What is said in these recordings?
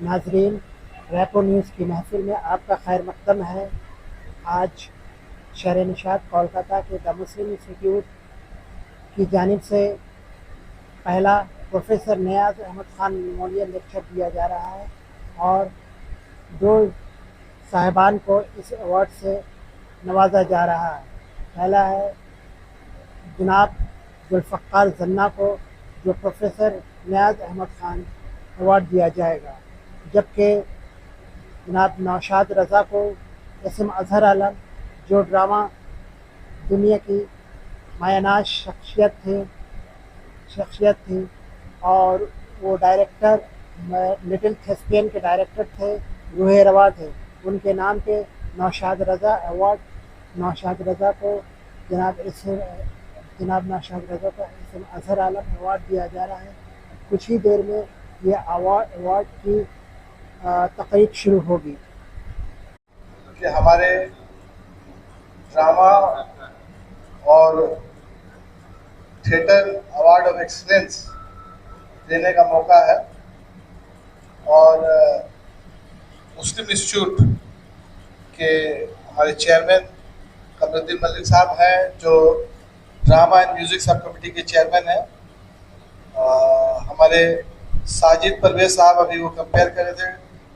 नाजरीन, rapport news की महफिल में आपका खैर मकदम है। आज शहर निशात कोलकाता के द मुस्लिम इंस्टीट्यूट की जानिब से पहला प्रोफेसर नियाज़ अहमद ख़ान मेमोरियल लेक्चर दिया जा रहा है और दो साहिबान को इस अवार्ड से नवाजा जा रहा है। पहला है जनाब जुल्फ़िकार जन्ना को, जो प्रोफेसर नियाज़ अहमद ख़ान अवार्ड दिया जाएगा, जबकि जनाब नौशाद रज़ा को इसम अज़हर आलम, जो ड्रामा दुनिया की मायानाज शख्सियत थी और वो डायरेक्टर लिटिल थेस्पियन के डायरेक्टर थे, रूहे रवा थे, उनके नाम पे नौशाद रज़ा अवार्ड नौशाद रज़ा को जनाब नौशाद रज़ा को इसम अज़हर आलम अवार्ड दिया जा रहा है। कुछ ही देर में ये अवार्ड की तकरीब शुरू होगी। कि हमारे ड्रामा और थिएटर अवार्ड ऑफ एक्सीलेंस देने का मौका है और मुस्लिम इंस्टीट्यूट के हमारे चेयरमैन कमरुद्दीन मलिक साहब हैं, जो drama and music sub committee के चेयरमैन हैं। हमारे साजिद परवेज साहब अभी वो कंपेयर कर रहे थे,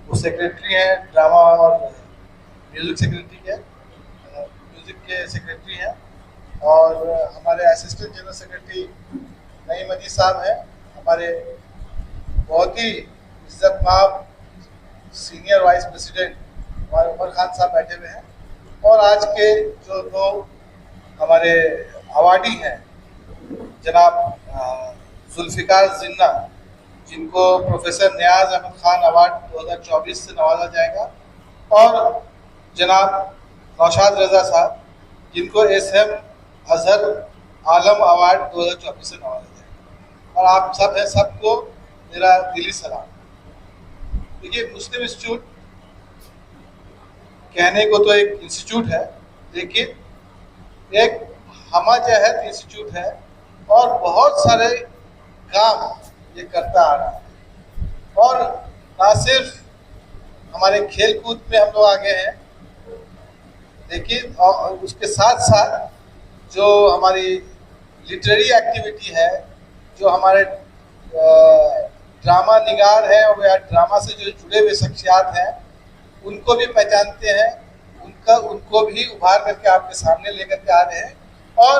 वो सेक्रेटरी हैं ड्रामा और म्यूज़िक के सेक्रेटरी हैं, और हमारे असिस्टेंट जनरल सेक्रेटरी नईम अजीज साहब हैं। हमारे बहुत ही इज्जतमाब सीनियर वाइस प्रेसिडेंट हमारे उमर खान साहब बैठे हुए हैं, और आज के जो दो हमारे अवार्डी हैं जनाब जुल्फ़िकार जिन्ना, जिनको प्रोफेसर नियाज़ अहमद ख़ान अवार्ड 2024 से नवाजा जाएगा, और जनाब नौशाद रज़ा साहब, जिनको एसएम अज़हर आलम अवार्ड 2024 से नवाजा जाएगा। और आप सब हैं, सबको मेरा दिली सलाम। देखिए, मुस्लिम इंस्टीट्यूट कहने को तो एक इंस्टीट्यूट है, लेकिन एक हमा जहत इंस्टीट्यूट है और बहुत सारे काम ये करता आ रहा है। और ना सिर्फ हमारे खेल कूद में हम लोग आगे हैं, लेकिन उसके साथ साथ जो हमारी लिटरेरी एक्टिविटी है, जो हमारे ड्रामा निगार हैं और या ड्रामा से जो जुड़े हुए शख्सियात हैं, उनको भी पहचानते हैं, उनको भी उभार करके आपके सामने लेकर के आ रहे हैं। और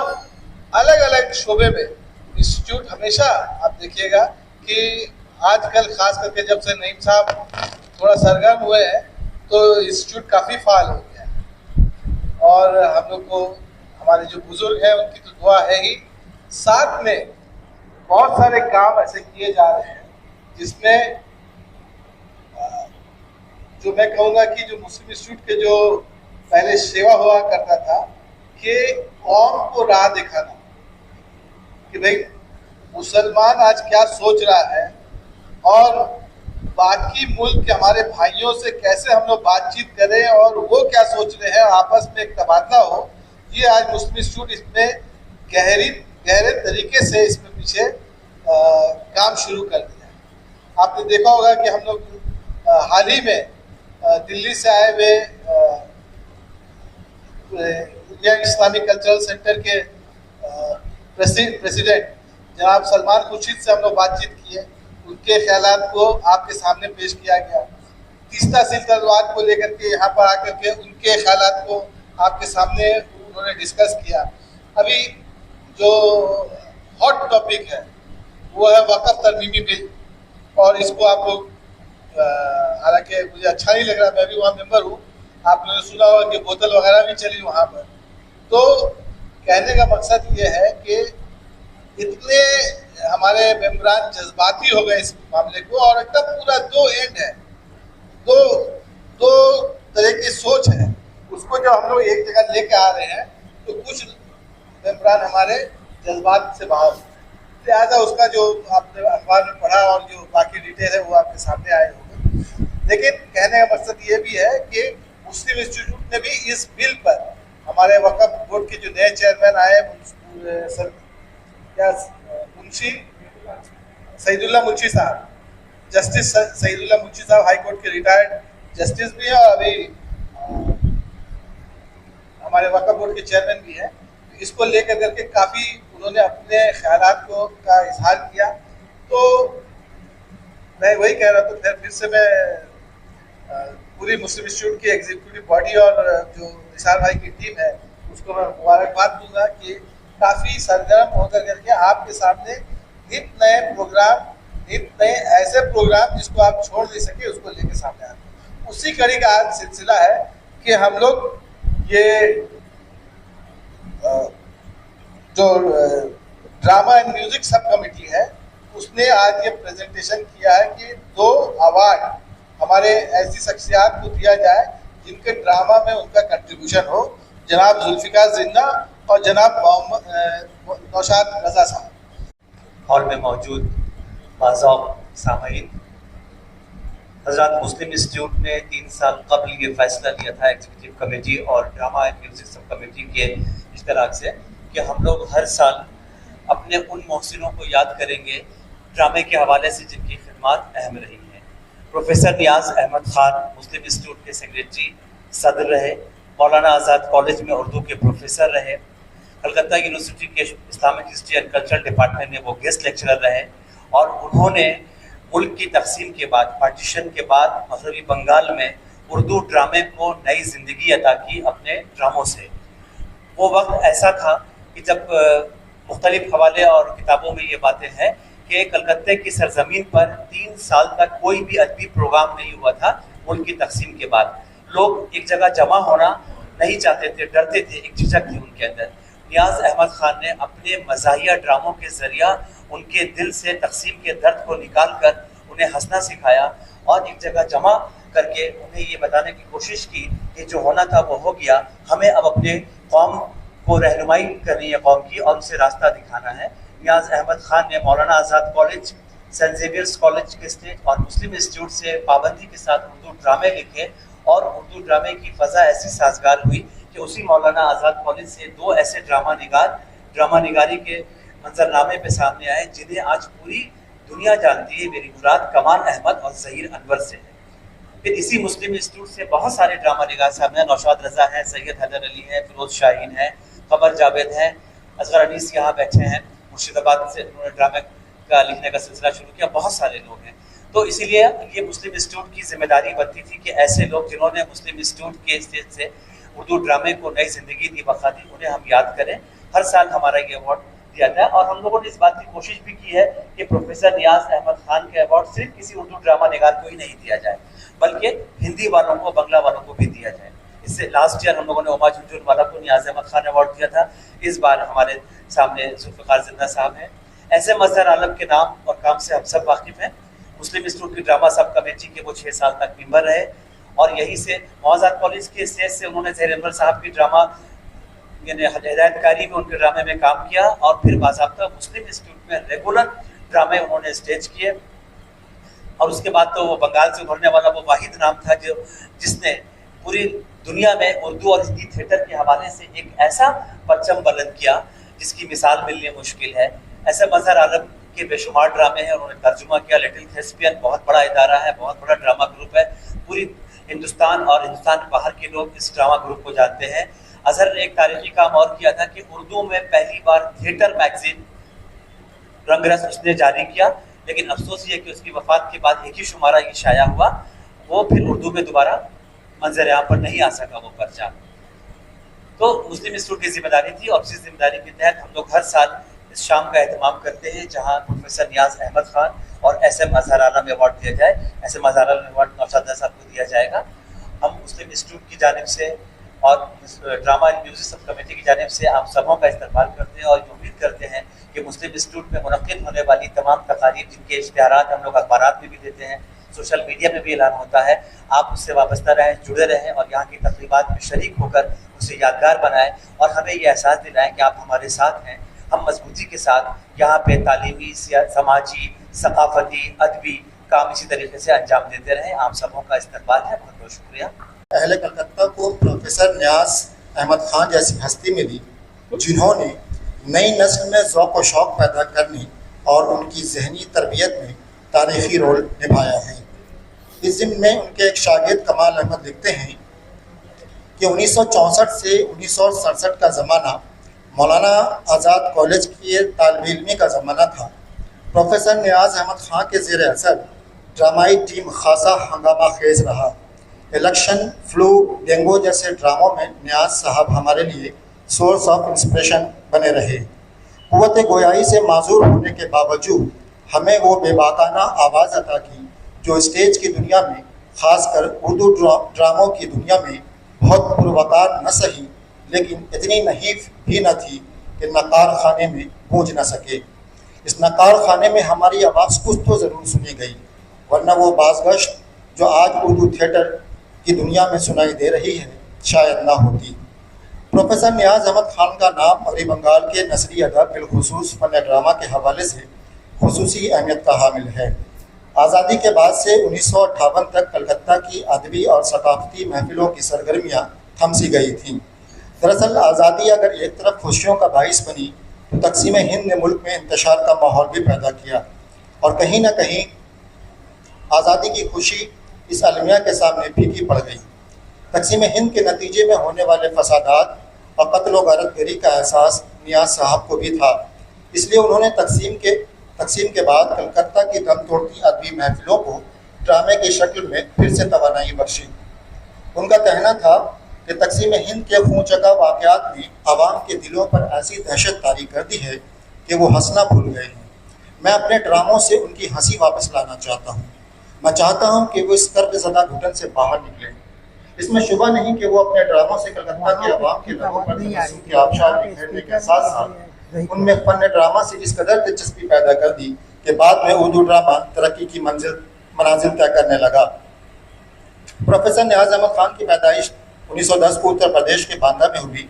अलग अलग शोबे में इंस्टीट्यूट हमेशा, आप देखिएगा कि आजकल खास करके जब से नईम साहब थोड़ा सरगर्म हुए हैं, तो इंस्टीट्यूट काफ़ी फाल हो गया है। और हम लोग को हमारे जो बुजुर्ग हैं उनकी तो दुआ है ही, साथ में बहुत सारे काम ऐसे किए जा रहे हैं जिसमें जो मैं कहूँगा कि जो मुस्लिम इंस्टीट्यूट के जो पहले सेवा हुआ करता था कि कौम को राह दिखाना, कि भाई मुसलमान आज क्या सोच रहा है और बाकी मुल्क के हमारे भाइयों से कैसे हम लोग बातचीत करें और वो क्या सोच रहे हैं, आपस में एक तबादला हो। ये आज मुस्लिम इंस्टीट्यूट इसमें गहरे तरीके से इसमें पीछे काम शुरू कर दिया। आपने देखा होगा कि हम लोग हाल ही में दिल्ली से आए हुए इंडियन इस्लामिक कल्चरल सेंटर के प्रेसिडेंट जनाब सलमान खुर्शीद से हम लोग बातचीत किए, उनके ख्यालात को आपके सामने पेश किया गया। तीस्ता सिलसिलावात को लेकर के यहाँ पर आकर के उनके ख्यालात को आपके सामने उन्होंने डिस्कस किया। अभी जो हॉट टॉपिक है वो है वक़्फ़ तरमीमी बिल, और इसको आप लोग, हालांकि मुझे अच्छा नहीं लग रहा, मैं भी वहाँ मेंबर हूँ, आप लोगों ने सुना होगा कि बोतल वगैरह भी चली वहाँ पर। तो कहने का मकसद ये है कि इतने हमारे मेंबरान जज्बाती हो गए इस मामले को, और एकदम पूरा दो एंड है, दो तरह की सोच है, उसको जो हम लोग एक जगह लेके आ रहे हैं, तो कुछ मेंबरान हमारे जज्बात से बाहर, लिहाजा उसका जो आपने अखबार में पढ़ा और जो बाकी डिटेल है वो आपके सामने आए होंगे। लेकिन कहने का मकसद ये भी है कि मुस्लिम इंस्टीट्यूट ने भी इस बिल पर, हमारे वक्फ बोर्ड के जो नए चेयरमैन आए मुंशी सईदुल्लाह मुंशी साहब, जस्टिस सईदुल्लाह मुंशी साहब हाई कोर्ट के रिटायर्ड जस्टिस भी हैं और अभी हमारे वक्फ बोर्ड के चेयरमैन भी हैं। इसको लेकर करके काफ़ी उन्होंने अपने ख्यालात को का इजहार किया। तो मैं वही कह रहा था, फिर से मैं पूरी मुस्लिम इंस्टीट्यूट की एग्जीक्यूटिव बॉडी और जो निसार भाई की टीम है उसको मैं मुबारकबाद दूंगा कि काफ़ी सरगर्म होकर करके आपके सामने नित नए प्रोग्राम, नित नए ऐसे प्रोग्राम जिसको आप छोड़ नहीं सके उसको लेके सामने आते हैं। उसी कड़ी का आज सिलसिला है कि हम लोग ये जो drama and music sub committee है उसने आज ये प्रेजेंटेशन किया है कि 2 अवार्ड हमारे ऐसी शख्सियात को दिया जाए जिनके ड्रामा में उनका कंट्रीब्यूशन हो, जनाब जुल्फिकार जिन्ना और जनाब नौशाद रजा साहब। हॉल में मौजूद बाज़ौक़ सामीन हज़रात, मुस्लिम इंस्टीट्यूट ने 3 साल कबल ये फैसला लिया था एग्जीक्यूटिव कमेटी और drama and music sub committee के इश्तराक से कि हम लोग हर साल अपने उन मोहसिनों को याद करेंगे ड्रामे के हवाले से जिनकी खिदमत अहम रही हैं। प्रोफेसर नियाज़ अहमद ख़ान मुस्लिम इंस्टीट्यूट के सेक्रेटरी सदर रहे, मौलाना आज़ाद कॉलेज में उर्दू के प्रोफेसर रहे, कलकत्ता यूनिवर्सिटी के Islamic history and cultural department में वो गेस्ट लेक्चरर रहे और उन्होंने मुल्क की तकसीम के बाद, पार्टीशन के बाद मगरबी बंगाल में उर्दू ड्रामे को नई ज़िंदगी अता की अपने ड्रामों से। वो वक्त ऐसा था कि जब मुख्तलिफ हवाले और किताबों में ये बातें हैं कि कलकत्ते की सरजमीन पर 3 साल तक कोई भी अदबी प्रोग्राम नहीं हुआ था मुल्क की तकसीम के बाद। लोग एक जगह जमा होना नहीं चाहते थे, डरते थे, एक झिझक थी उनके अंदर। नियाज़ अहमद ख़ान ने अपने मज़ाहिया ड्रामों के ज़रिया उनके दिल से तकसीम के दर्द को निकाल कर उन्हें हंसना सिखाया और एक जगह जमा करके उन्हें ये बताने की कोशिश की कि जो होना था वो हो गया, हमें अब अपने कौम को रहनुमाई करनी है कौम की और उसे रास्ता दिखाना है। नियाज़ अहमद ख़ान ने मौलाना आज़ाद कॉलेज, सेंट ज़ेवियर्स कॉलेज के स्टेज और मुस्लिम इंस्टीट्यूट से पाबंदी के साथ उर्दू ड्रामे लिखे और उर्दू ड्रामे की फ़ज़ा ऐसी साजगार हुई कि उसी मौलाना आज़ाद कॉलेज से 2 ऐसे ड्रामा निगारी के मंजरनामे पे सामने आए जिन्हें आज पूरी दुनिया जानती है। मेरी मुराद कमाल अहमद और ज़हीर अनवर से है। फिर इसी मुस्लिम इंस्टीट्यूट से बहुत सारे ड्रामा निगार सामने हैं, नौशाद रजा है, सैयद हैदर अली है, फिरोज शाहीन है, कमर जावेद है, असगर अनीस यहाँ बैठे हैं, मुर्शिदाबाद से उन्होंने ड्रामे का लिखने का सिलसिला शुरू किया, बहुत सारे लोग हैं। तो इसीलिए ये मुस्लिम इंस्टीट्यूट की जिम्मेदारी बनती थी कि ऐसे लोग जिन्होंने मुस्लिम इंस्टीट्यूट के स्टेज से उर्दू ड्रामे को नई जिंदगी दी, बखा दी, उन्हें हम याद करें। हर साल हमारा ये अवार्ड दिया जाए और हम लोगों ने इस बात की कोशिश भी की है कि प्रोफेसर नियाज़ अहमद ख़ान के अवार्ड सिर्फ किसी उर्दू ड्रामा निगार को ही नहीं दिया जाए बल्कि हिंदी वालों को, बांग्ला वालों को भी दिया जाए। इससे लास्ट ईयर हम लोगों ने उमा झुनझुनवाला को नियाज़ अहमद ख़ान अवार्ड दिया था, इस बार हमारे सामने जुल्फ़िकार जिन्ना साहब हैं। ऐसे मज़हर आलम के नाम और काम से हम सब वाकिफ़ हैं। मुस्लिम इंस्टीट्यूट की ड्रामा सब कमेटी के वो 6 साल तक मेंबर रहे और यहीं से आज़ाद कॉलेज के स्टेज से उन्होंने ज़हीर अनवर साहब की ड्रामा यानी हिदायतकारी में उनके ड्रामे में काम किया और फिर बाज़ाब्ता मुस्लिम इंस्टीट्यूट में रेगुलर ड्रामे उन्होंने स्टेज किए। और उसके बाद तो वो बंगाल से उभरने वाला वो वाहिद नाम था जिसने पूरी दुनिया में उर्दू और हिंदी थिएटर के हवाले से एक ऐसा परचम बुलंद किया जिसकी मिसाल मिलनी मुश्किल है। ऐसे मज़हर आलम के बेशुमार ड्रामे हैं, उन्होंने तर्जुमा किया। लिटिल थेस्पियन बहुत बड़ा इदारा है, बहुत बड़ा ड्रामा ग्रुप है, पूरी हिंदुस्तान और हिंदुस्तान के बाहर के लोग इस ड्रामा ग्रुप को जानते हैं। अजहर ने एक तारीखी काम और किया था कि उर्दू में पहली बार थिएटर मैगजीन रंगरस उसने जारी किया, लेकिन अफसोस ये कि उसकी वफात के बाद एक ही शुमारा ये शाया हुआ, वो फिर उर्दू में दोबारा मंजर यहाँ पर नहीं आ सका वो पर्चा। तो मुस्लिम इंस्टीट्यूट की जिम्मेदारी थी और उसी जिम्मेदारी के तहत हम लोग हर साल इस शाम का एहतमाम करते हैं जहाँ प्रोफेसर नियाज़ अहमद ख़ान और SM अज़हर आलम अवार्ड दिया जाए। SM अज़हर आलम अवार्ड नौशाद साहब को दिया जाएगा। हम मुस्लिम इंस्टीट्यूट की जानिब से और drama and music sub committee की जानिब से आप सबों का इस्तकबाल करते हैं और उम्मीद करते हैं कि मुस्लिम इंस्टीट्यूट में मुनक़्क़िद होने वाली तमाम तकारीब जिनके इश्तिहारात हम लोग अखबारात में भी देते हैं, सोशल मीडिया में भी ऐलान होता है, आप उससे वाबस्ता रहें, जुड़े रहें और यहाँ की तक़रीबात में शरीक होकर उसे यादगार बनाएं और हमें ये एहसास दिलाएं कि आप हमारे साथ हैं। हम मजबूती के साथ यहाँ पे तालीमी, समाजी, सकाफती, अदबी काम इसी तरीके से अंजाम देते रहें। आप सबों का इस्तकबाल है, बहुत बहुत शुक्रिया। अहले कलकत्ता को प्रोफेसर नियाज़ अहमद ख़ान जैसी हस्ती मिली जिन्होंने नई नस्ल में ज़ौक़ व शौक़ पैदा करने और उनकी ज़हनी तरबियत में तारीखी रोल निभाया है। इस ज़िम्न में उनके एक शागिर्द कमाल अहमद लिखते हैं कि 1964 से 1967 का ज़माना मौलाना आज़ाद कॉलेज की तालिब इल्मी का ज़माना था। प्रोफेसर नियाज़ अहमद ख़ान के ज़ेर असर ड्रामाई टीम खासा हंगामा खेज रहा। इलेक्शन, फ्लू, डेंगू जैसे ड्रामों में नियाज़ साहब हमारे लिए सोर्स ऑफ इंस्पिरेशन बने रहे। क़ुव्वत गोयाई से माजूर होने के बावजूद हमें वो बेबाकाना आवाज़ अता की जो स्टेज की दुनिया में, ख़ासकर उर्दू ड्रामों की दुनिया में बहुत पुरवकार न सही, लेकिन इतनी नहीफ भी न थी कि नकार खाने में गूंज न सके। इस नकार खाने में हमारी आवाज़ कुछ तो ज़रूर सुनी गई, वरना वो बाज़गश्त जो आज उर्दू थिएटर की दुनिया में सुनाई दे रही है शायद ना होती। प्रोफेसर नियाज़ अहमद ख़ान का नाम मगरबी बंगाल के नसरी अदब बिलखुसूस फ़न ड्रामा के हवाले से खुसूसी अहमियत का हामिल है। आज़ादी के बाद से 1958 तक कलकत्ता की अदबी और सकाफ़ती महफिलों की सरगर्मियाँ थम सी गई थीं। दरअसल आज़ादी अगर एक तरफ खुशियों का बाइस बनी तो तक़सीम हिंद ने मुल्क में इंतशार का माहौल भी पैदा किया, और कहीं ना कहीं आज़ादी की खुशी इस अलमिया के सामने फीकी पड़ गई। तक़सीम हिंद के नतीजे में होने वाले फसादात और कत्ल व गारतगरी का एहसास नियाज़ साहब को भी था, इसलिए उन्होंने तक़सीम के बाद कलकत्ता की दम तोड़ती अदबी महफिलों को ड्रामे की शक्ल में फिर से तवानाई बख्शी। उनका कहना था कि तक़सीम हिंद के खून चका वाक़यात ने आवाम के दिलों पर ऐसी दहशत तारी कर दी है कि वो हंसना भूल गए हैं। मैं अपने ड्रामों से उनकी हंसी वापस लाना चाहता हूँ। मैं चाहता हूँ कि वो इस कर्ज़दा घुटन से बाहर निकलें। इसमें शुबा नहीं कि वो अपने ड्रामों से कलकत्ता के आवाम के लोगों पर तबस्सुम के आबशार बिखेरने के साथ साथ उनमें फ़न ड्रामा से इस कदर दिलचस्पी पैदा कर दी कि बाद में उर्दू ड्रामा तरक्की की मनाजिल तय करने लगा। प्रोफेसर नियाज़ अहमद ख़ान की पैदाइश 1910 को उत्तर प्रदेश के बांदा में हुई।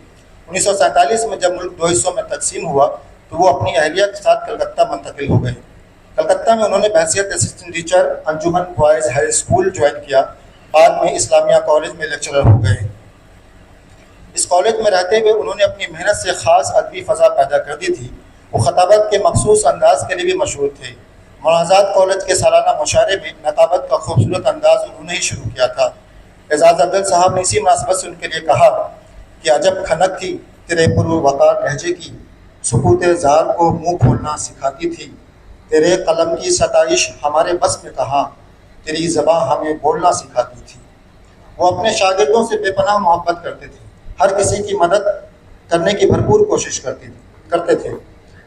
1947 में जब मुल्क 2 हिस्सों में तकसीम हुआ तो वो अपनी अहलिया के साथ कलकत्ता मुंतकिल हो गए। कलकत्ता में उन्होंने बहसियत असिस्टेंट टीचर अंजुमन बॉयज़ हाई स्कूल ज्वाइन किया। बाद में इस्लामिया कॉलेज में लेक्चरर हो गए। इस कॉलेज में रहते हुए उन्होंने अपनी मेहनत से ख़ास अदबी फ़ज़ा पैदा कर दी थी। वो ख़ताबत के मखसूस अंदाज के लिए भी मशहूर थे। मौलाना कॉलेज के सालाना मुशारे में नकाबत का खूबसूरत अंदाज उन्होंने ही शुरू किया था। एजाज़ अब्दुल साहब ने इसी मुनासबत से उनके लिए कहा कि अजब खनक थी तेरे पुरवकार लहजे की, सुकूत ज़ार को मुँह खोलना सिखाती थी, तेरे कलम की सताइश हमारे बस में कहाँ, तेरी ज़बान हमें बोलना सिखाती थी। वो अपने शागिर्दों से बेपनाह मोहब्बत करते थे, हर किसी की मदद करने की भरपूर कोशिश करते थे।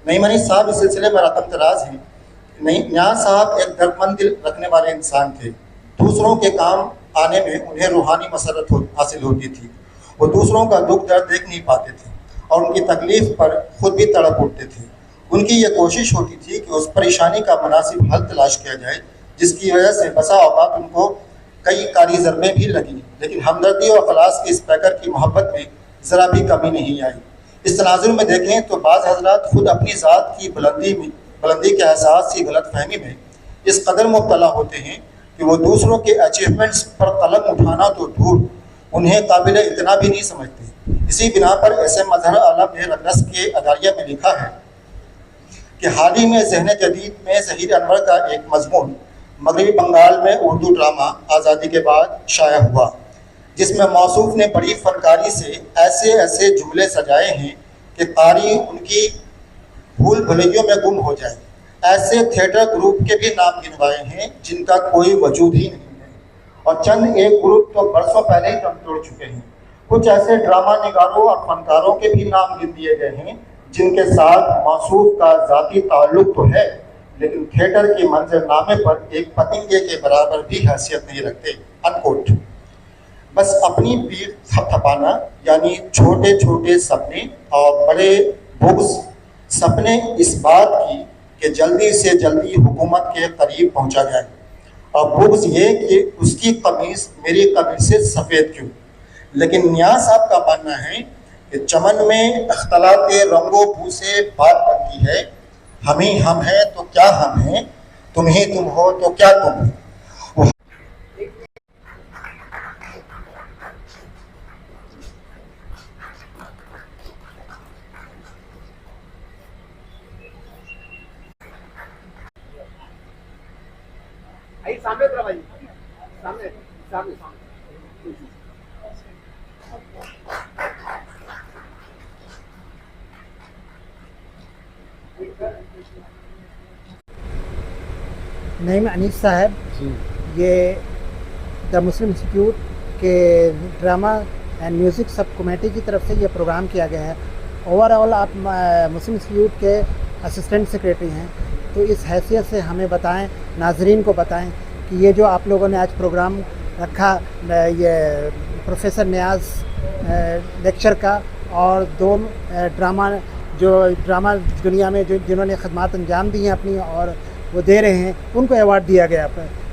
नईमनी साहब इस सिलसिले में रकम दराज हैं। नियाज़ साहब एक दर्दमंद दिल रखने वाले इंसान थे। दूसरों के काम आने में उन्हें रूहानी मसरत हासिल होती थी। वो दूसरों का दुख दर्द देख नहीं पाते थे और उनकी तकलीफ़ पर खुद भी तड़प उठते थे। उनकी ये कोशिश होती थी कि उस परेशानी का मुनासिब हल तलाश किया जाए, जिसकी वजह से बसा औक़ात उनको कई कारी ज़रबें भी लगी, लेकिन हमदर्दी और ख़लास की इस पैकर की मोहब्बत में ज़रा भी कमी नहीं आई। इस तनाज़ुर में देखें तो बाज़ हज़रात खुद अपनी ज़ात की बुलंदी के एहसास की गलत फहमी में इस कदर मुब्तला होते हैं कि वो दूसरों के अचीवमेंट्स पर कलम उठाना तो दूर, उन्हें काबिल इतना भी नहीं समझते। इसी बिना पर ऐसे मजहर आलम ने रगरस के अदारिया में लिखा है कि हाल ही में ज़हन जदीद में ज़हीर अनवर का एक मजमून मगरबी बंगाल में उर्दू ड्रामा आज़ादी के बाद शाया हुआ, जिसमें मौसूफ ने बड़ी फनकारी से ऐसे ऐसे जुमले सजाए हैं कि कारी उनकी भूल भुलैयों में गुम हो जाए। ऐसे थिएटर ग्रुप के भी नाम गिनवाए हैं जिनका कोई वजूद ही नहीं है, और चंद एक ग्रुप तो बरसों पहले ही दम तोड़ चुके हैं। कुछ ऐसे ड्रामा निगारों और फनकारों के भी नाम गिन दिए गए हैं जिनके साथ मौसूफ का ज़ाती ताल्लुक तो है, लेकिन थिएटर के मंजरनामे पर एक पतंगे के बराबर भी हैसियत नहीं रखते। अनकोट। बस अपनी पीठ थपथपाना, यानी छोटे छोटे सपने और बड़े बुग़्ज़ सपने इस बात की कि जल्दी से जल्दी हुकूमत के करीब पहुंचा जाए, और बुग़्ज़ ये कि उसकी कमीज़ मेरी कमीज़ से सफ़ेद क्यों। लेकिन नियाज़ साहब का मानना है कि चमन में अख्तलात रंगो बू से बात बनती है। हम ही हम हैं तो क्या हम हैं, तुम ही तुम हो तो क्या तुम हो। नईम अनीस साहब, ये द मुस्लिम इंस्टीट्यूट के drama and music sub committee की तरफ से ये प्रोग्राम किया गया है। ओवरऑल आप मुस्लिम इंस्टीट्यूट के असिस्टेंट सेक्रेटरी हैं, तो इस हैसियत से हमें बताएं, नाजरीन को बताएं कि ये जो आप लोगों ने आज प्रोग्राम रखा, ये प्रोफेसर नियाज़ लेक्चर का और दो ड्रामा दुनिया में जिन्होंने खदमात अंजाम दी हैं अपनी और वो दे रहे हैं, उनको अवार्ड दिया गया,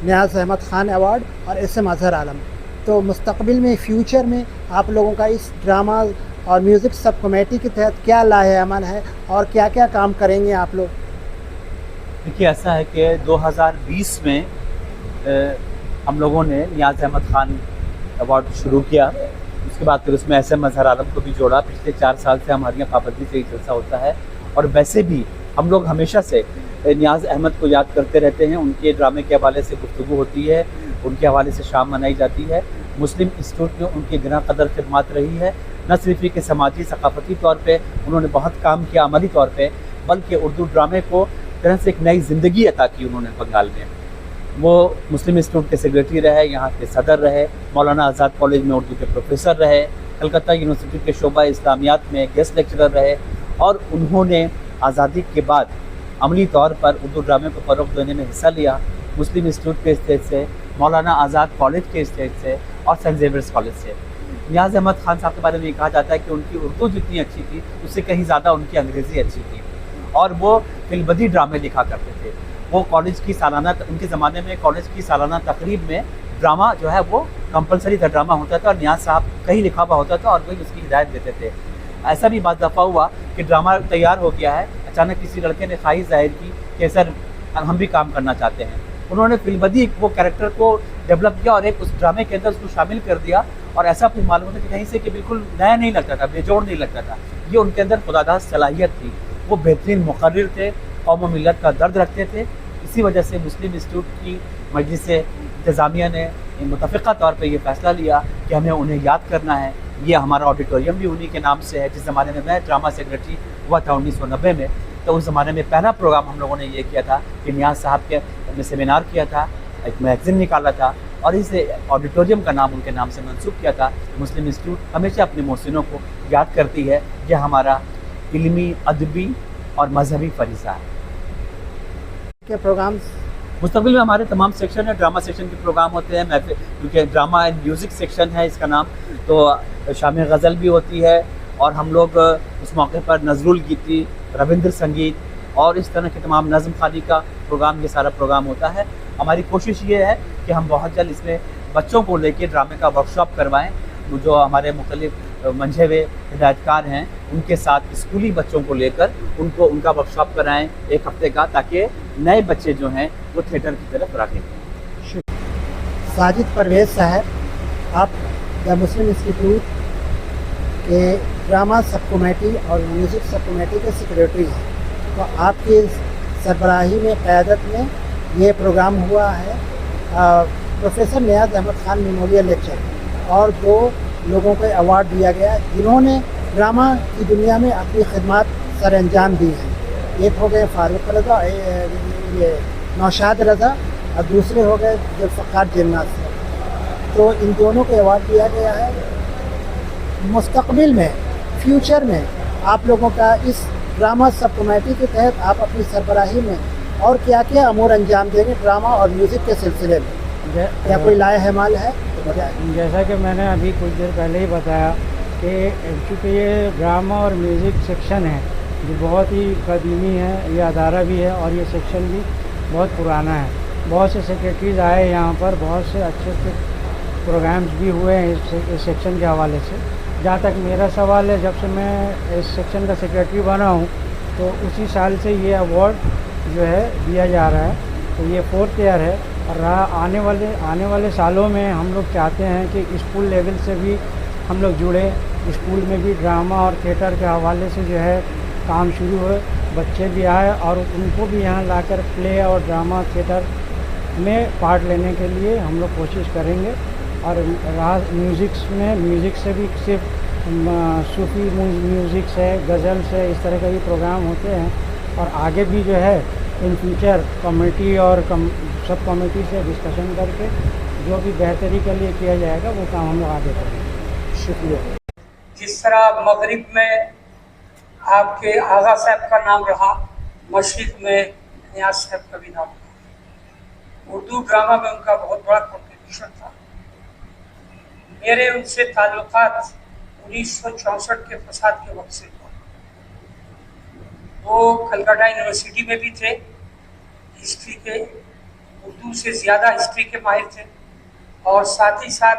नियाज़ अहमद ख़ान अवार्ड और SM अज़हर आलम। तो मुस्तक़बिल में, फ्यूचर में आप लोगों का इस ड्रामा और म्यूज़िक सब कमेटी के तहत क्या लाहेअमल है और क्या क्या काम करेंगे आप लोग? देखिए, ऐसा है कि 2020 में हम लोगों ने नियाज़ अहमद ख़ान अवार्ड शुरू किया। उसके बाद फिर उसमें SM अज़हर आलम को भी जोड़ा। पिछले 4 साल से हमारे यहाँ पाबंदी से ही जलसा होता है और वैसे भी हम लोग हमेशा से नियाज़ अहमद को याद करते रहते हैं। उनके ड्रामे के हवाले से गुफ्तगू होती है, उनके हवाले से शाम मनाई जाती है। मुस्लिम इंस्टीट्यूट में उनकी गिना कदर खिदमत रही है। न सिर्फ कि समाजी सकाफती तौर पे उन्होंने बहुत काम किया अमली तौर पे, बल्कि उर्दू ड्रामे को तरह से एक नई ज़िंदगी अता की उन्होंने बंगाल में। वो मुस्लिम इंस्टीट्यूट के सेक्रेटरी रहे, यहाँ के सदर रहे, मौलाना आज़ाद कॉलेज में उर्दू के प्रोफेसर रहे, कलकत्ता यूनिवर्सिटी के शोबा इस्लामियात में गेस्ट लेक्चरर रहे और उन्होंने आज़ादी के बाद अमली तौर पर उर्दू ड्रामे को फ़रोग़ देने में हिस्सा लिया। मुस्लिम इंस्टीट्यूट के स्टेज से, मौलाना आज़ाद कॉलेज के स्टेज से और सेंट ज़ेवियर्स कॉलेज से। नियाज़ अहमद ख़ान साहब के बारे में ये कहा जाता है कि उनकी उर्दू जितनी अच्छी थी उससे कहीं ज़्यादा उनकी अंग्रेज़ी अच्छी थी और वो फिल्मबदी ड्रामे लिखा करते थे। वो कॉलेज की सालाना, उनके ज़माने में कॉलेज की सालाना तकरीब में ड्रामा जो है वो कंपलसरी था, ड्रामा होता था और नियाज़ साहब कहीं लिखा हुआ होता था और वही उसकी हिदायत देते थे। ऐसा भी बात दफ़ा हुआ कि ड्रामा तैयार हो गया है, अचानक किसी लड़के ने ख्वाहिश जाहिर की कि सर हम भी काम करना चाहते हैं। उन्होंने फिल्मबदी वो कैरेक्टर को डेवलप किया और एक उस ड्रामे के अंदर उसको शामिल कर दिया और ऐसा फिर मालूम होता कि कहीं से कि बिल्कुल नया नहीं लगता था, बेजोड़ नहीं लगता था। ये उनके अंदर खुदादास सलाहियत थी। वो बेहतरीन मुक़र्रिर थे, कौम व मिल्लत का दर्द रखते थे। इसी वजह से मुस्लिम इंस्टीट्यूट की मजलिस इंतज़ामिया ने मुतफ़िक़ा तौर पर यह फ़ैसला लिया कि हमें उन्हें याद करना है। ये हमारा ऑडिटोरियम भी उन्हीं के नाम से है। जिस ज़माने में मैं ड्रामा सेक्रेटरी हुआ था 1990 में, तो उस ज़माने में पहला प्रोग्राम हम लोगों ने ये किया था कि नियाज़ साहब के में सेमिनार किया था, एक मैगज़ीन निकाला था और इस ऑडिटोरियम का नाम उनके नाम से मंसूब किया था। मुस्लिम इंस्टीट्यूट हमेशा अपने मोहसिनों को याद करती है। यह हमारा इल्मी, अदबी और मजहबी फरीज़ा है। के प्रोग्राम्स मुस्तक़बिल में हमारे तमाम सेक्शन है, ड्रामा सेक्शन के प्रोग्राम होते हैं, क्योंकि ड्रामा एंड म्यूज़िक सेक्शन है इसका नाम, तो शाम गज़ल भी होती है और हम लोग उस मौके पर नज़रुल गीती, रविंद्र संगीत और इस तरह के तमाम नज़्म ख़ानी का प्रोग्राम, ये सारा प्रोग्राम होता है। हमारी कोशिश ये है कि हम बहुत जल्द इसमें बच्चों को लेके ड्रामे का वर्कशॉप करवाएं। जो हमारे मुख्तलिफ मंझे हुए हिदायतकार हैं उनके साथ स्कूली बच्चों को लेकर उनको उनका वर्कशॉप कराएं 1 हफ्ते का, ताकि नए बच्चे जो हैं वो थिएटर की तरफ राग़िब हों। साजिद परवेज़ साहब, आप द मुस्लिम इंस्टीट्यूट के ड्रामा सब कमेटी और म्यूज़िक सब कमेटी के सेक्रेटरी हैं, तो आपकी सरबराही में, क़यादत में ये प्रोग्राम हुआ है। प्रोफेसर नियाज़ अहमद ख़ान मेमोरियल लेक्चर और 2 लोगों को अवार्ड दिया गया जिन्होंने ड्रामा की दुनिया में अपनी खिदमत सर अंजाम दी हैं। एक हो गए फ़ारूक रज़ा, ये नौशाद रज़ा और दूसरे हो गए जुल्फ़िकार जिन्नात। तो इन दोनों को अवार्ड दिया गया है। मुस्तक़बिल में, फ्यूचर में आप लोगों का इस ड्रामा सब कमेटी के तहत आप अपनी सरबराही में और क्या क्या अमूर अंजाम देंगे ड्रामा और म्यूज़िक के सिलसिले में? क्या कोई लाहेअमल है? जैसा कि मैंने अभी कुछ देर पहले ही बताया कि चूँकि ये ड्रामा और म्यूज़िक सेक्शन है जो बहुत ही कदीमी है, ये अदारा भी है और ये सेक्शन भी बहुत पुराना है। बहुत से सेक्रेटरीज़ आए यहाँ पर, बहुत से अच्छे अच्छे प्रोग्राम्स भी हुए हैं इस सेक्शन के हवाले से। जहाँ तक मेरा सवाल है, जब से मैं इस सेक्शन का सेक्रेटरी बना हूँ तो उसी साल से ये अवार्ड जो है दिया जा रहा है। तो ये 4th ईयर है और आने वाले सालों में हम लोग चाहते हैं कि स्कूल लेवल से भी हम लोग जुड़े, स्कूल में भी ड्रामा और थिएटर के हवाले से जो है काम शुरू हो, बच्चे भी आए और उनको भी यहाँ लाकर प्ले और ड्रामा थिएटर में पार्ट लेने के लिए हम लोग कोशिश करेंगे। और म्यूज़िक से भी सिर्फ सूफ़ी म्यूज़िक से, गज़ल से, इस तरह के भी प्रोग्राम होते हैं। और आगे भी जो है इन फ्यूचर कमेटी और सब कमेटी से डिस्कशन करके जो भी बेहतरी के लिए किया जाएगा वो काम हम लोग आगे करेंगे। शुक्रिया। जिस तरह मगरिब में आपके आगा साहब का नाम रहा, मशरिक़ में नियाज़ साहब का भी नाम रहा। उर्दू ड्रामा में उनका बहुत बड़ा कंट्रीब्यूशन था। मेरे उनसे ताल्लुकात 1964 के फसाद के वक्त से हुआ। वो कलकत्ता यूनिवर्सिटी में भी थे, हिस्ट्री के, उर्दू से ज़्यादा हिस्ट्री के माहिर थे, और साथ ही साथ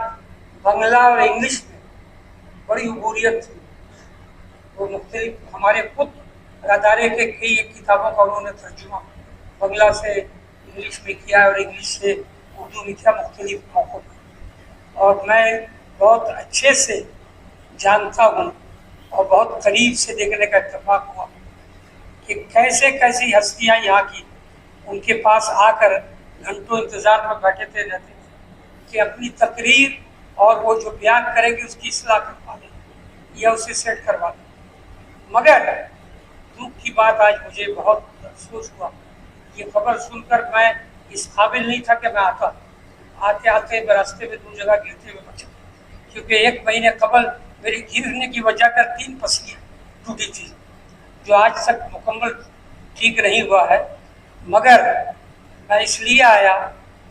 बांग्ला और इंग्लिश में बड़ी उबूरियत थी। वो मुख्तलिफ हमारे खुद अदारे के कई किताबों का उन्होंने तर्जुमा बांग्ला से इंग्लिश में किया और इंग्लिश से उर्दू में किया मुख्तलिफ मौक़ों पर। और मैं बहुत अच्छे से जानता हूँ और बहुत करीब से देखने का इत्तेफाक हुआ कि कैसे कैसी हस्तियाँ यहाँ की उनके पास आकर घंटों इंतज़ार में बैठे थे, रहते थे कि अपनी तकरीर और वो जो बयान करेगी उसकी इस्लाह करवा दें या उसे सेट करवा दें। मगर दुख की बात, आज मुझे बहुत अफसोस हुआ, ये खबर सुनकर मैं इस काबिल नहीं था कि मैं आता। आते आते रास्ते में 2 जगह गिरते हुए बचा, क्योंकि 1 महीने कबल मेरी गिरने की वजह कर 3 पसलियाँ टूटी थी, जो आज तक मुकम्मल ठीक नहीं हुआ है। मगर मैं इसलिए आया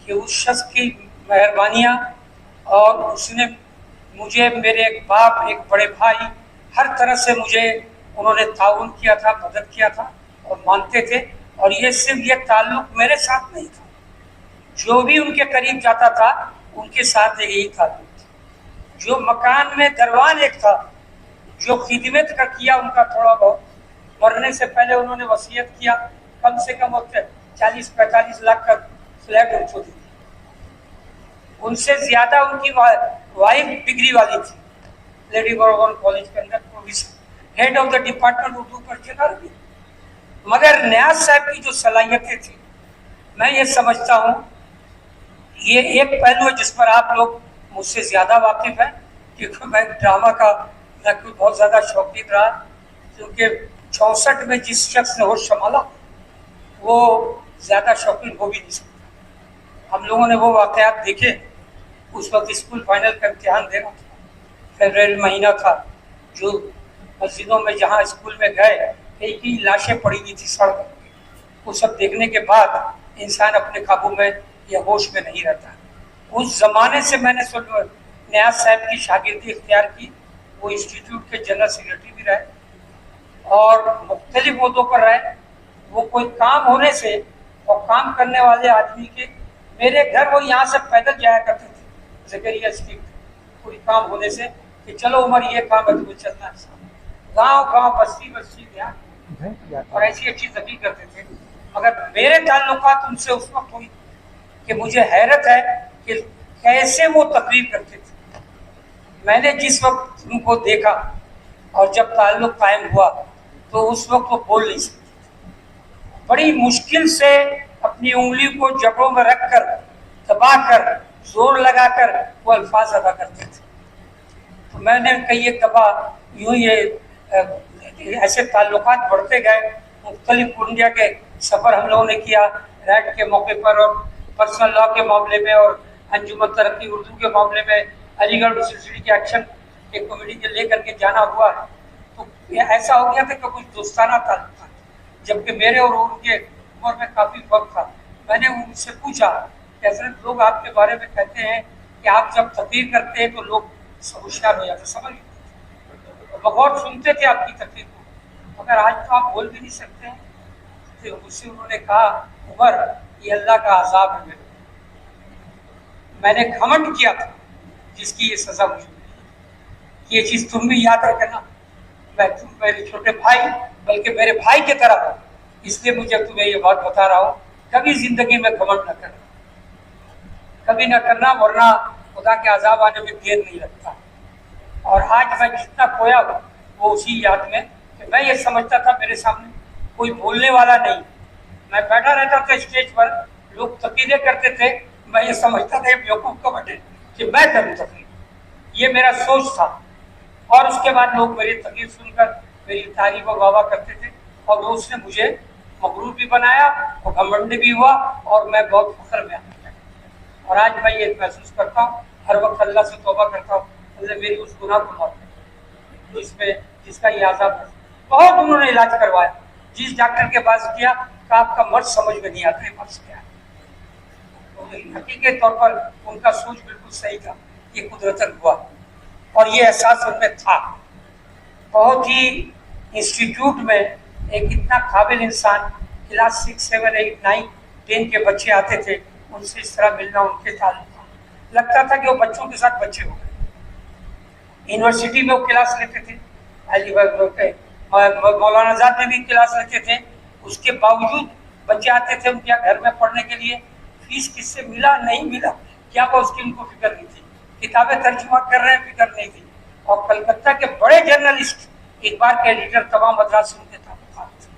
कि उस शख्स की मेहरबानियाँ, और उसने मुझे, मेरे एक बाप, एक बड़े भाई, हर तरह से मुझे उन्होंने ताउन किया था, मदद किया था और मानते थे। और ये सिर्फ ये ताल्लुक़ मेरे साथ नहीं था, जो भी उनके करीब जाता था उनके साथ यही ताल्लुक़ था। जो मकान में दरवान एक था, जो खिदमत का किया उनका थोड़ा बहुत, मरने से पहले उन्होंने वसीयत किया कम से कम 40-45 लाख का फ्लैट उनको दी। उनसे ज़्यादा उनकी वाइफ डिग्री वाली थी, लेडी बोर्बन कॉलेज के अंदर provision head of the department Urdu Persian अरबी। मगर नियाज़ साहब की जो सलाहियतें थी, मैं ये समझता हूँ, ये एक पहलू है जिस पर आप लोग मुझसे ज़्यादा वाकिफ़ हैं, क्योंकि मैं ड्रामा का न कोई बहुत ज़्यादा शौकीन रहा, क्योंकि 64 में जिस शख्स ने होश संभाला वो ज़्यादा शौकीन हो भी नहीं सकता। हम लोगों ने वो वाक़यात देखे। उस वक्त स्कूल फाइनल का इम्तिहान देना था, फरवरी महीना था, जो मस्जिदों में जहाँ स्कूल में गए कई की लाशें पड़ी हुई थी सड़क। वो सब देखने के बाद इंसान अपने काबू में या होश में नहीं रहता। उस ज़माने से मैंने नियाज़ साहब की शागिर्दी इख्तियार की। वो इंस्टीट्यूट के जनरल सेक्रेटरी भी रहे और मुख्तलिफ ओहदों पर रहे। वो कोई काम होने से और काम करने वाले आदमी के, मेरे घर वो यहाँ से पैदल जाया करते थे ज़करिया स्ट्रीट, कोई काम होने से कि चलो उमर ये काम है तो चलना है। गाँव गाँव बस्ती बस्ती गया और ऐसी अच्छी तकलीफ करते थे। मगर मेरे ताल्लुकात उनसे उस वक्त हुई कि मुझे हैरत है कि कैसे वो तकरीर करते थे। मैंने जिस वक्त उनको देखा और जब ताल्लुक कायम हुआ तो उस वक्त वो बोल नहीं सकते थे। बड़ी मुश्किल से अपनी उंगली को जबड़ों में रखकर, दबाकर, जोर लगाकर वो अल्फाज अदा करते थे। तो मैंने कई एक दफ़ा यूँ ये ऐसे ताल्लुकात बढ़ते गए। मुख्तलिफ इंडिया के सफ़र हम लोगों ने किया, रैट के मौके पर और पर्सनल लॉ के मामले में और अंजुमन तरक्की उर्दू के मामले में अलीगढ़ यूनिवर्सिटी के एक्शन एक कमेटी के लेकर के जाना हुआ। तो ऐसा हो गया था कि कुछ दोस्ताना ताल्लुक था, जबकि मेरे और उनके उम्र में काफ़ी फर्क था। मैंने उनसे पूछा कि हज़रत, लोग आपके बारे में कहते हैं कि आप जब तकरीर करते हैं तो लोग होशियार हो जाते, समझ बगौर सुनते थे आपकी तकरीर को, मगर आज तो आप बोल भी नहीं सकते हैं। तो मुझसे उन्होंने कहा, उमर, ये अल्लाह का अज़ाब है मेरे। मैंने घमंड किया था जिसकी ये सज़ा मुझे मिली। ये चीज़ तुम भी याद रखना। मैं तुम मेरे छोटे भाई, बल्कि मेरे भाई की तरह हो, इसलिए मुझे तुम्हें ये बात बता रहा हूँ, कभी ज़िंदगी में घमंड न करना, कभी न करना, वरना खुदा के अज़ाब आने में देर नहीं लगता। और आज मैं जितना खोया वो उसी याद में कि मैं ये समझता था मेरे सामने कोई बोलने वाला नहीं। मैं बैठा रहता था स्टेज पर, लोग तकीदे करते थे, मैं ये समझता था बेवकूफ का बटे कि मैं करूँ तकरीर, ये मेरा सोच था। और उसके बाद लोग मेरी तकरीर सुनकर मेरी तारीफ और वाह करते थे, और वो उसने मुझे मगरूर भी बनाया और घमंडी भी हुआ, और मैं बहुत फख्र में आया। और आज मैं ये महसूस करता हूँ, हर वक्त अल्लाह से तौबा करता हूँ, अल्लाह मेरी उस गुनाह को माफ करे जिसमें जिसका ये आज़ाब है। बहुत उन्होंने इलाज करवाया, जिस डॉक्टर के पास गया कि आपका मर्ज समझ में नहीं आता है, मर्ज क्या है। तो हकीकत तौर पर उनका सोच बिल्कुल सही था, ये कुदरतन हुआ और ये एहसास उनमें था। बहुत ही इंस्टीट्यूट में एक इतना काबिल इंसान, क्लास 6, 7, 8, 9, 10 के बच्चे आते थे, उनसे इस तरह मिलना, उनके ताल्लुक लगता था कि वो बच्चों के साथ बच्चे हो गए। यूनिवर्सिटी में वो क्लास लेते थे, मौलाना आजाद में भी क्लास लेते थे, उसके बावजूद बच्चे आते थे उनके घर में पढ़ने के लिए। फीस किससे मिला नहीं मिला क्या वो उसकी उनको फिक्र नहीं थी, किताबें तर्जुमा कर रहे हैं फिक्र नहीं थी। और कलकत्ता के बड़े जर्नलिस्ट, इकबाल के एडिटर तमाम मद्रास से उनके ताल्लुकात थे।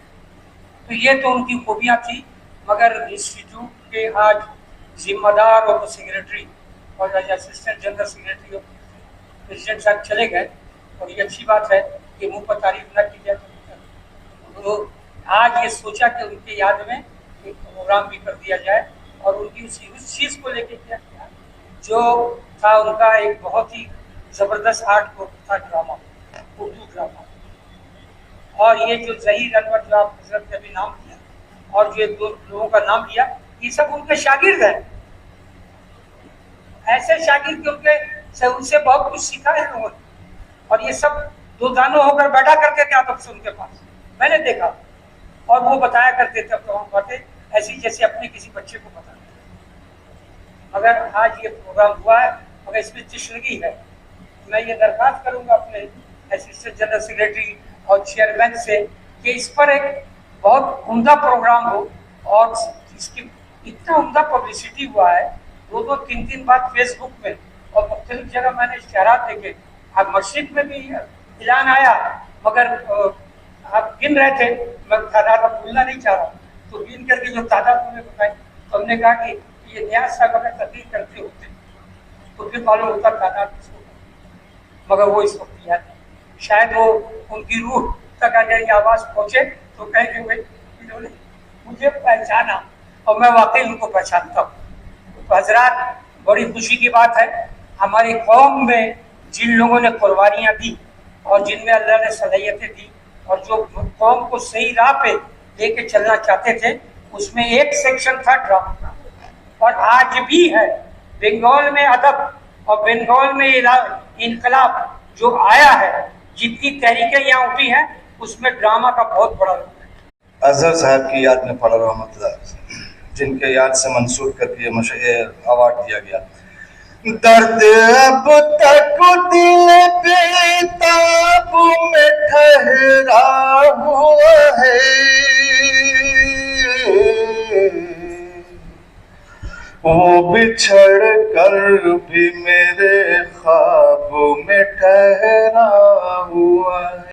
तो ये तो उनकी खूबियाँ थी। मगर इंस्टीट्यूट के आज जिम्मेदार और सेक्रेटरी और असिस्टेंट जनरल सेक्रेटरी और प्रेसिडेंट साहब चले गए, और ये अच्छी बात है कि मुंह पर तारीफ न की जाए। तो आज ये सोचा कि उनके याद में एक प्रोग्राम भी कर दिया जाए, और उनकी उस चीज़ को लेके किया गया जो था उनका एक बहुत ही ज़बरदस्त आर्ट को था, ड्रामा, उर्दू ड्रामा। और ये जो ज़हीर अनवर जो आप हजरत ने भी नाम लिया, और जो एक दो लोगों का नाम लिया, ये सब उनके शागिर्द हैं। ऐसे शागिर्द के उनसे बहुत कुछ सीखा है लोगों ने। और ये सब दो दानों होकर बैठा करते थे आदम से उनके पास, मैंने देखा। और वो बताया करते थे तमाम बातें ऐसी जैसे अपने किसी बच्चे को बताते थे। मगर आज ये प्रोग्राम हुआ है, मगर इसमें तशरीह है। मैं ये दरख्वास्त करूंगा अपने असिस्टेंट जनरल सेक्रेटरी और चेयरमैन से कि इस पर एक बहुत उम्दा प्रोग्राम हो, और इसकी इतना उम्दा पब्लिसिटी हुआ है, 2-2, 3-3 बार फेसबुक में और मुख्तलिफ जगह मैंने इश्तिहारात देखे। अब मस्जिद में भी ऐलान आया, मगर आप गिन रहे थे, मैं तादाद अब भूलना नहीं चाह रहा, तो गिन करके जो तादाद उन्हें बताई तो हमने कहा कि ये न्याज साहब अगर तकरीर करते होते तो फिर मालूम होता तादाद किसको, मगर वो इस वक्त याद नहीं। शायद वो उनकी रूह तक अगर ये आवाज़ पहुँचे तो कहेंगे भाई इन्होंने मुझे पहचाना, और मैं वाकई उनको पहचानता हूँ। तो हजरात, बड़ी खुशी की बात है, हमारी कौम में जिन लोगों ने कुर्बानियाँ दी और जिनमें अल्लाह ने सलाहियतें दी, और जो कौम को सही राह पे लेके चलना चाहते थे, उसमें एक सेक्शन था ड्रामा का, और आज भी है। बंगाल में अदब और बंगाल में इनकलाब जो आया है, जितनी तहरीकें यहाँ उठी हैं, उसमें ड्रामा का बहुत बड़ा रोल है। अजहर साहब की याद में पढ़ा रहमतुल्लाह, जिनके याद से मंसूब करके अवार्ड दिया गया। दर्द अब तक दिल बेताब में ठहरा हुआ है, वो बिछड़ कर भी मेरे ख्वाब में ठहरा हुआ है।